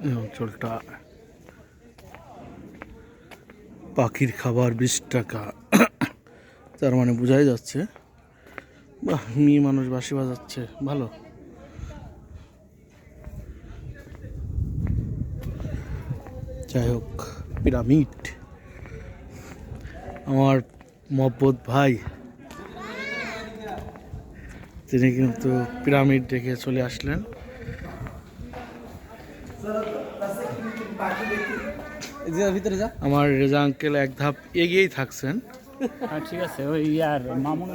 এই অঞ্চলটা পাখির খাবার 20 টাকা, তার মানে বোঝাই যাচ্ছে বাহ, মেয়ে মানুষ বাঁশি বাজাচ্ছে, ভালো। যাই হোক, পিরামিড আমার মহব্বত ভাই, তিনি কিন্তু পিরামিড দেখে চলে আসলেন। ভিতরে যা। আমার রেজা আঙ্কেল এক ধাপ এগিয়েই থাকছেন। ঠিক আছে, ওই ইয়ার মামুন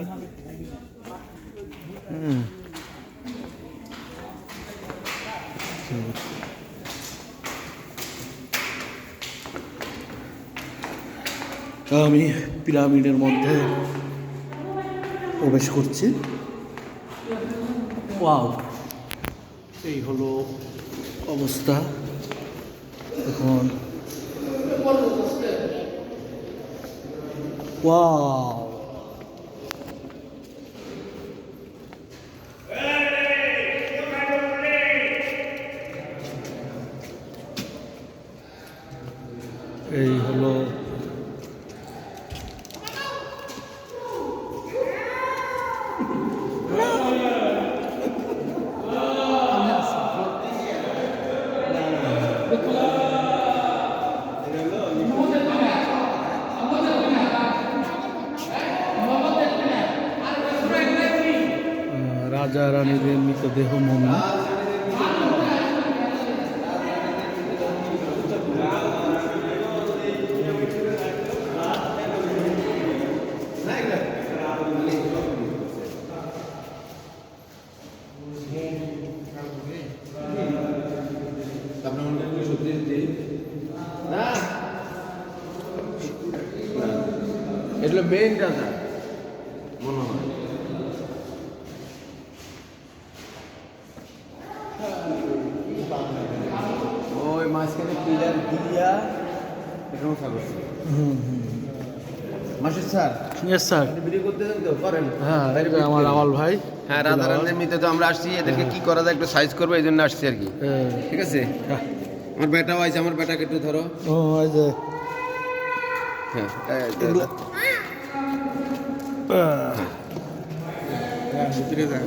আমি পিরামিডের মধ্যে প্রবেশ করছি। ওয়াও, এই হলো অবস্থা এখন। ওয়াও, এই হলো রাজা রানীদের মৃতদেহ মমি। এটা মেইন রাজা মনে হয়। ওই মাঝখানে পিলার দিয়া এখানে করছে। Masud sir, yes sir. Video করতে দেন তো করেন। হ্যাঁ, এটা আমার আওয়াল ভাই। হ্যাঁ, রাজা রানীর মৃত্যু তো আমরা আসছি, এদেরকে কি করা যায় একটু সাইজ করবো, এই জন্য আসছি আর কি। ঠিক আছে, আমার বেটাও আছে, আমার বেটাকে একটু ধরো। ও এই যে হ্যাঁ, ভিতরে যান।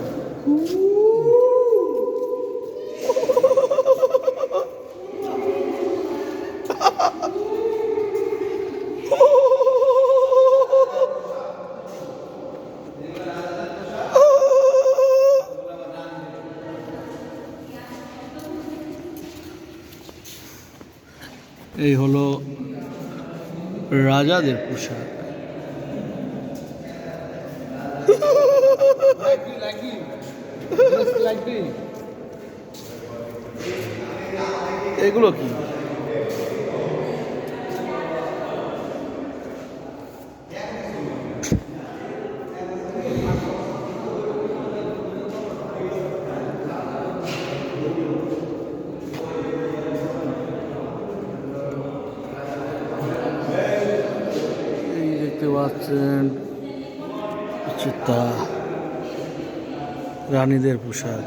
এই হলো রাজাদের পোশাক। এগুলো কি? এই দেখতে পাচ্ছেন চিতা রানীদের পোশাক।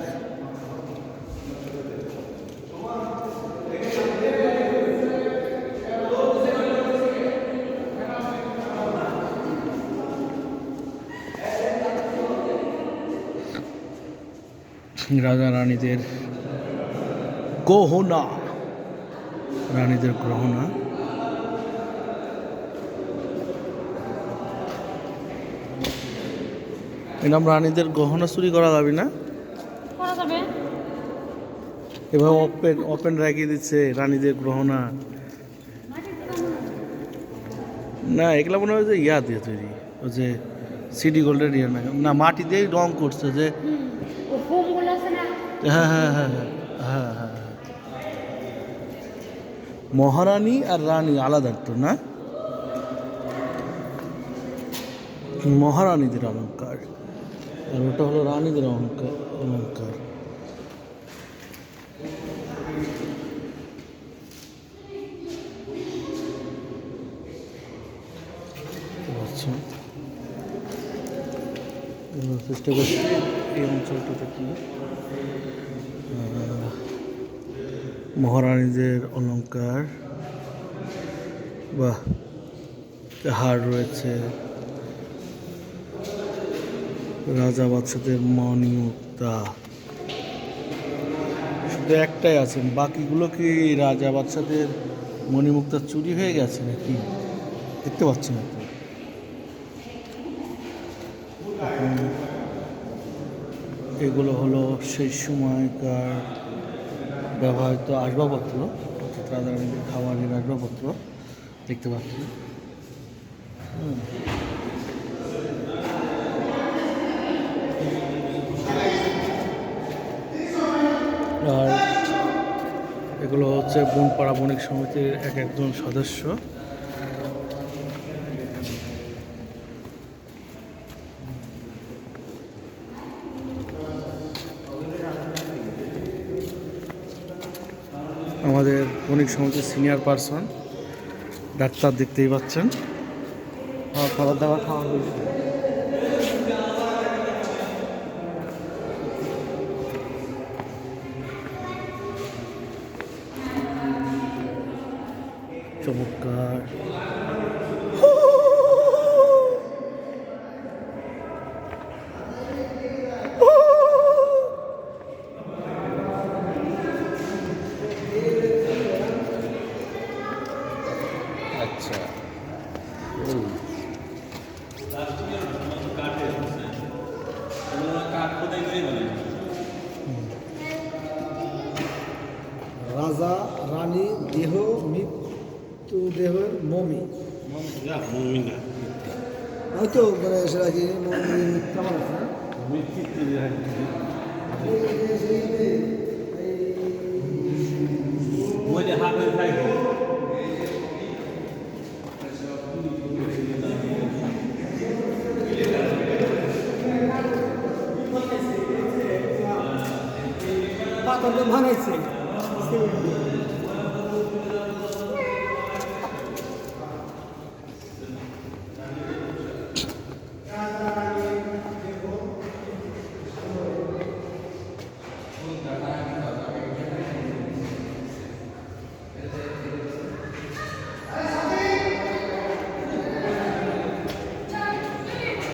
রাজা রানীদের গহনা, রানীদের গহনা। এরকম রানীদের গহনা চুরি করা যাবে না? করা যাবে। এভাবে ওপেন ওপেন রেখে দিচ্ছে রানীদের গহনা। না, এগুলো মনে হয় যে ইয়া দিয়ে তৈরি, ওই যে সিটি গোল্ডের ইয়ে, না মাটি দিয়েই রং করছে যে। ও ফোমগুলো আছে না? হ্যাঁ হ্যাঁ হ্যাঁ হ্যাঁ হ্যাঁ হ্যাঁ। মহারানী আর রানী আলাদা তো না? মহারানীদের অলঙ্কার আর ওটা হলো রানীদের অলঙ্কার অলঙ্কার। আচ্ছা, চেষ্টা করছি এই অঞ্চলটাতে কি মহারানীদের অলংকার, বাহ, হার রয়েছে, রাজা বাদশাদের মণিমুক্তা। শুধু একটাই আছে, বাকিগুলো কি রাজা বাদশাদের মণিমুক্তা চুরি হয়ে গেছে নাকি দেখতে পাচ্ছি না তো। এখন এগুলো হলো সেই সময়কার ব্যবহৃত আসবাবপত্র, অর্থাৎ রাজারানীদের খাবারের আসবাবপত্র দেখতে পাচ্ছি। আর এগুলো হচ্ছে বনপাড়া বণিক সমিতির এক একজন সদস্য। আমাদের বণিক সমিতির সিনিয়র পার্সন ডাক্তার দেখতেই পাচ্ছেন। খাবার দাবার খাওয়া হয়েছে। চমৎকার। আচ্ছা রাজা রানী দেহ মৃত্যুদেহের মমি হয়তো মানে সেটা কি মমি মিথ্যা মানুষ না পাথর বানাইছে